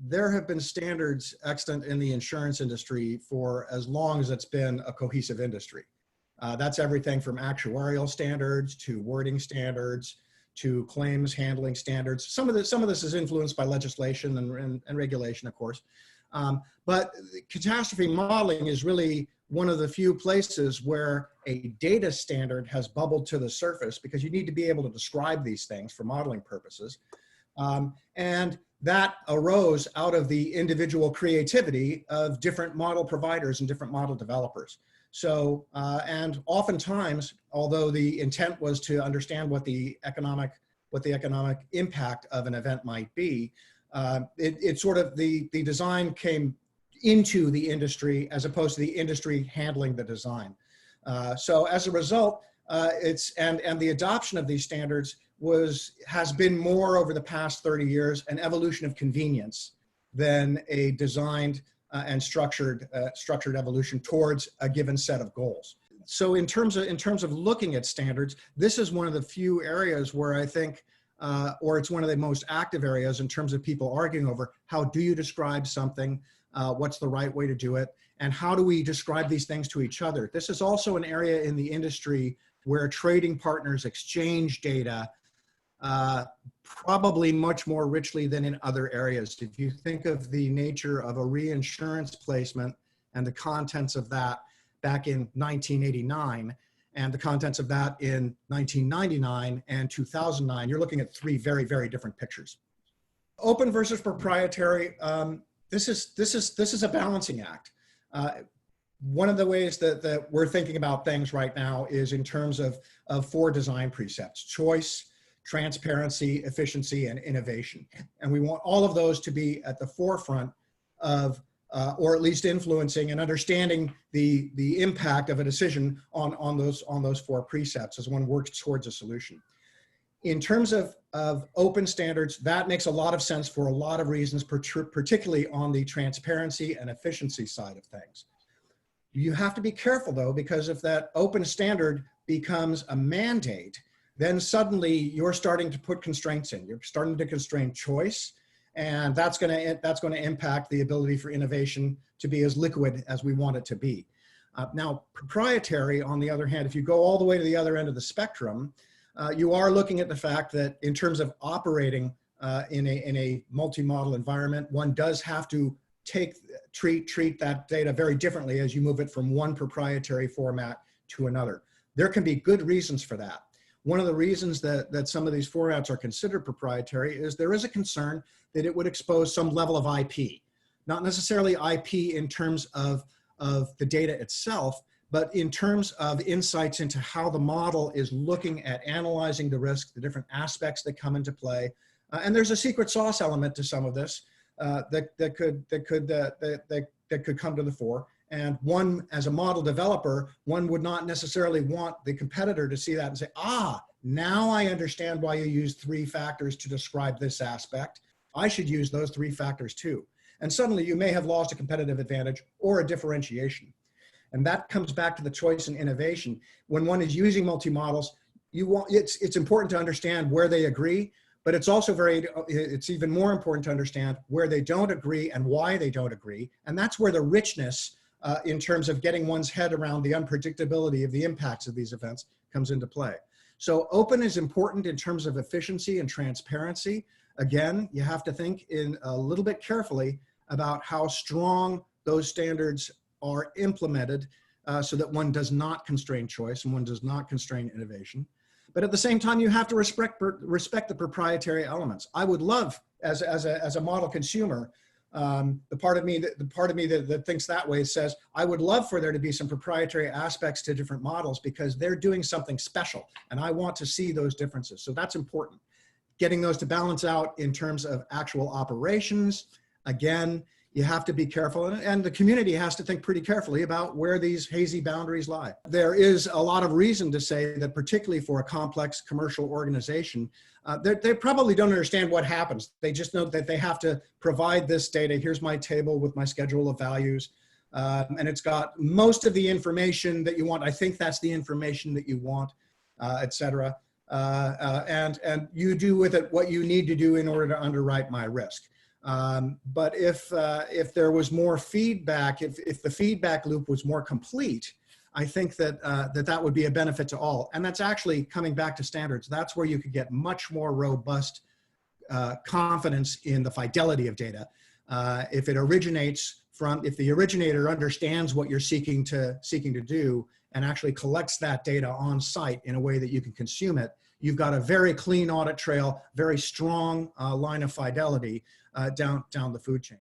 there have been standards extant in the insurance industry for as long as it's been a cohesive industry. That's everything from actuarial standards to wording standards to claims handling standards. Some of this is influenced by legislation and regulation, of course. But catastrophe modeling is really one of the few places where a data standard has bubbled to the surface, because you need to be able to describe these things for modeling purposes. And that arose out of the individual creativity of different model providers and different model developers. So, and oftentimes, although the intent was to understand what the economic impact of an event might be, it sort of, the design came into the industry as opposed to the industry handling the design. So as a result, and the adoption of these standards has been more over the past 30 years an evolution of convenience than a designed and structured evolution towards a given set of goals. So in terms of looking at standards, this is one of the few areas where I think, or it's one of the most active areas in terms of people arguing over how do you describe something, what's the right way to do it, and how do we describe these things to each other. This is also an area in the industry where trading partners exchange data probably much more richly than in other areas. If you think of the nature of a reinsurance placement and the contents of that back in 1989 and the contents of that in 1999 and 2009, you're looking at three very, very different pictures. Open versus proprietary, this is a balancing act. One of the ways that we're thinking about things right now is in terms of four design precepts: choice, transparency, efficiency, and innovation. And we want all of those to be at the forefront of, or at least influencing and understanding the impact of a decision on those four precepts as one works towards a solution. In terms of open standards, that makes a lot of sense for a lot of reasons, particularly on the transparency and efficiency side of things. You have to be careful though, because if that open standard becomes a mandate, then suddenly you're starting to put constraints in. You're starting to constrain choice, and that's going to impact the ability for innovation to be as liquid as we want it to be. Now, proprietary, on the other hand, if you go all the way to the other end of the spectrum, you are looking at the fact that in terms of operating in a multi-model environment, one does have to treat that data very differently as you move it from one proprietary format to another. There can be good reasons for that. One of the reasons that some of these formats are considered proprietary is there is a concern that it would expose some level of IP. Not necessarily IP in terms of the data itself, but in terms of insights into how the model is looking at analyzing the risk, the different aspects that come into play. And there's a secret sauce element to some of this that could come to the fore. And one, as a model developer, one would not necessarily want the competitor to see that and say, ah, now I understand why you use 3 factors to describe this aspect. I should use those 3 factors too. And suddenly you may have lost a competitive advantage or a differentiation. And that comes back to the choice and innovation. When one is using multi-models, it's important to understand where they agree, but it's also it's even more important to understand where they don't agree and why they don't agree. And that's where the richness in terms of getting one's head around the unpredictability of the impacts of these events comes into play. So open is important in terms of efficiency and transparency. Again, you have to think in a little bit carefully about how strong those standards are implemented so that one does not constrain choice and one does not constrain innovation. But at the same time, you have to respect the proprietary elements. I would love, as a model consumer, the part of me that thinks that way says, I would love for there to be some proprietary aspects to different models because they're doing something special and I want to see those differences. So that's important. Getting those to balance out in terms of actual operations, again, you have to be careful, and the community has to think pretty carefully about where these hazy boundaries lie. There is a lot of reason to say that, particularly for a complex commercial organization, they probably don't understand what happens. They just know that they have to provide this data. Here's my table with my schedule of values, and it's got most of the information that you want. I think that's the information that you want, et cetera. And you do with it what you need to do in order to underwrite my risk. But if there was more feedback, if the feedback loop was more complete, I think that, that would be a benefit to all. And that's actually coming back to standards. That's where you could get much more robust confidence in the fidelity of data. If it originates from, if the originator understands what you're seeking to do and actually collects that data on site in a way that you can consume it, you've got a very clean audit trail, very strong line of fidelity down the food chain.